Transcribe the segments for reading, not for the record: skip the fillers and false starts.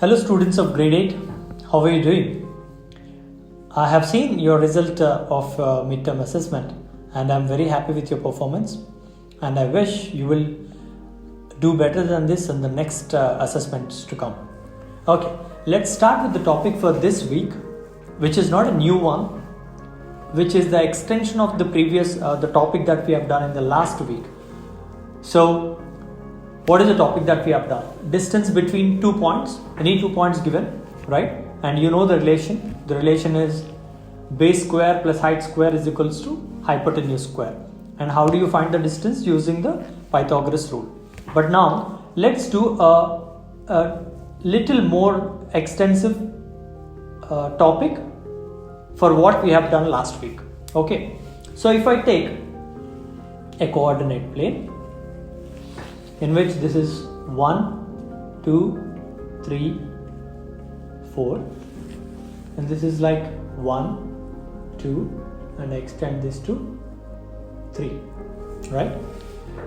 Hello students of grade 8, how are you doing? I have seen your result of midterm assessment and I am very happy with your performance and I wish you will do better than this in the next assessments to come. Okay, let's start with the topic for this week, which is not a new one, which is the extension of the previous the topic that we have done in the last week. So what is the topic that we have done? Distance between 2 points, any 2 points given, right? And you know the relation. The relation is base square plus height square is equals to hypotenuse square. And how do you find the distance? Using the Pythagoras rule. But now let's do a little more extensive topic for what we have done last week. Okay, so if I take a coordinate plane in which this is 1, 2, 3, 4 and this is like 1, 2 and I extend this to 3, right?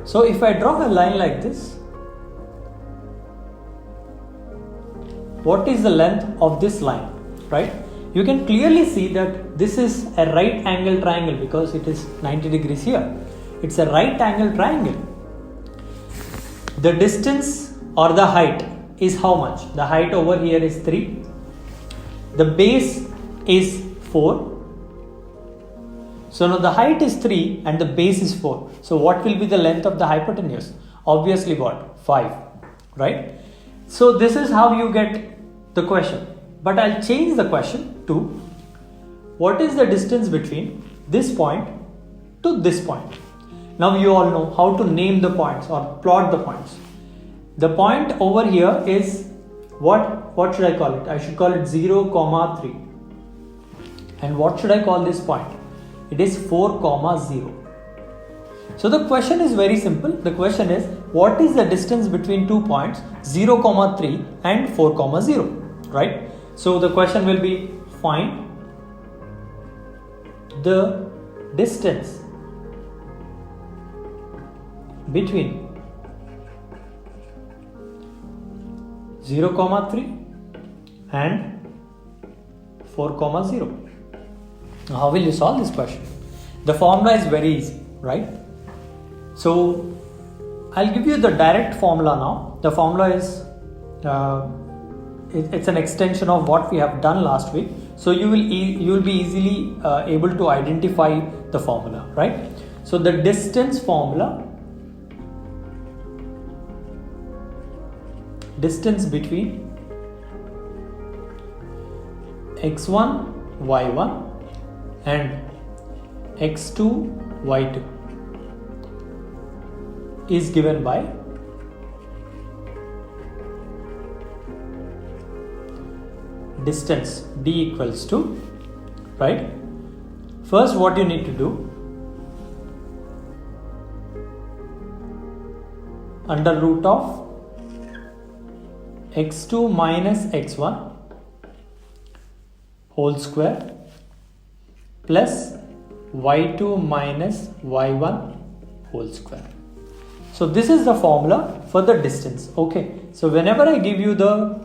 So if I draw a line like this, what is the length of this line, right? You can clearly see that this is a right angle triangle because it is 90 degrees here. It's a right angle triangle. The distance or the height is how much? The height over here is 3. The base is 4. So now the height is 3 and the base is 4. So what will be the length of the hypotenuse? Obviously what? 5, right? So this is how you get the question. But I'll change the question to what is the distance between this point to this point? Now you all know how to name the points or plot the points. The point over here is what should I call it? I should call it 0, 3. And what should I call this point? It is 4, 0. So the question is very simple. The question is what is the distance between 2 points 0, 3 and 4, 0, right? So the question will be find the distance between 0, 3 and 4, 0. Now how will you solve this question? The formula is very easy, right? So I'll give you the direct formula now. The formula is it's an extension of what we have done last week. So you will be easily able to identify the formula, right? So the distance formula, distance between x1, y1 and x2, y2 is given by distance d equals to, right? First what you need to do, under root of x2 minus x1 whole square plus y2 minus y1 whole square. So this is the formula for the distance. Okay, so whenever I give you the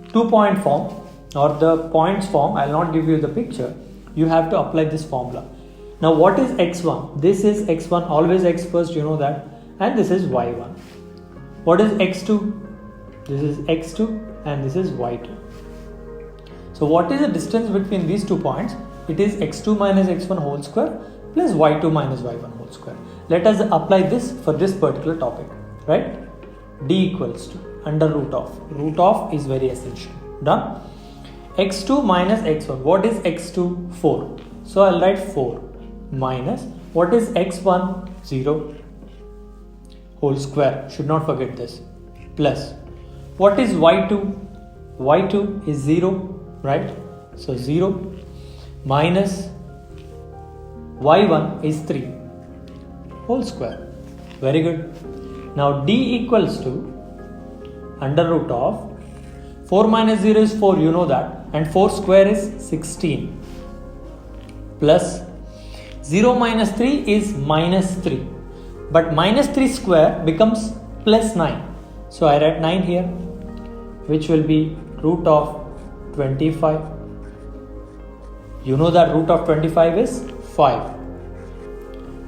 2-point form or the points form, I will not give you the picture, you have to apply this formula. Now what is x1? This is x1, always x first, you know that, and this is y1. What is x2? This is x2 and this is y2. So what is the distance between these 2 points? It is x2 minus x1 whole square plus y2 minus y1 whole square. Let us apply this for this particular topic, right? D equals to under root of is very essential. Done. X2 minus x1. What is x2? 4. So I'll write 4 minus what is x1? 0 whole square. Should not forget this. Plus what is y2? Y2 is 0, right? So 0 minus y1 is 3 whole square. Very good. Now d equals to under root of 4 minus 0 is 4, you know that, and 4 square is 16 plus 0 minus 3 is minus 3, but minus 3 square becomes plus 9. So I write 9 here. which will be root of 25. You know that root of 25 is 5.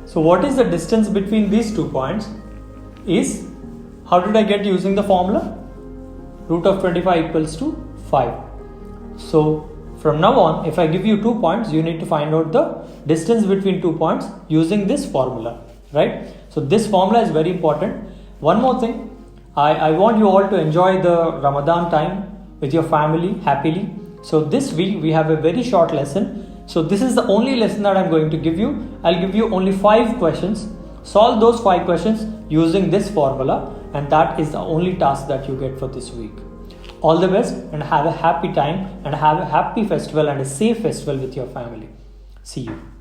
So what is the distance between these 2 points is, how did I get using the formula? Root of 25 equals to 5. So from now on, if I give you 2 points, you need to find out the distance between 2 points using this formula, right? So this formula is very important. One more thing, I want you all to enjoy the Ramadan time with your family happily. So this week we have a very short lesson. So this is the only lesson that I'm going to give you. I'll give you only 5 questions. Solve those 5 questions using this formula, and that is the only task that you get for this week. All the best, and have a happy time, and have a happy festival and a safe festival with your family. See you.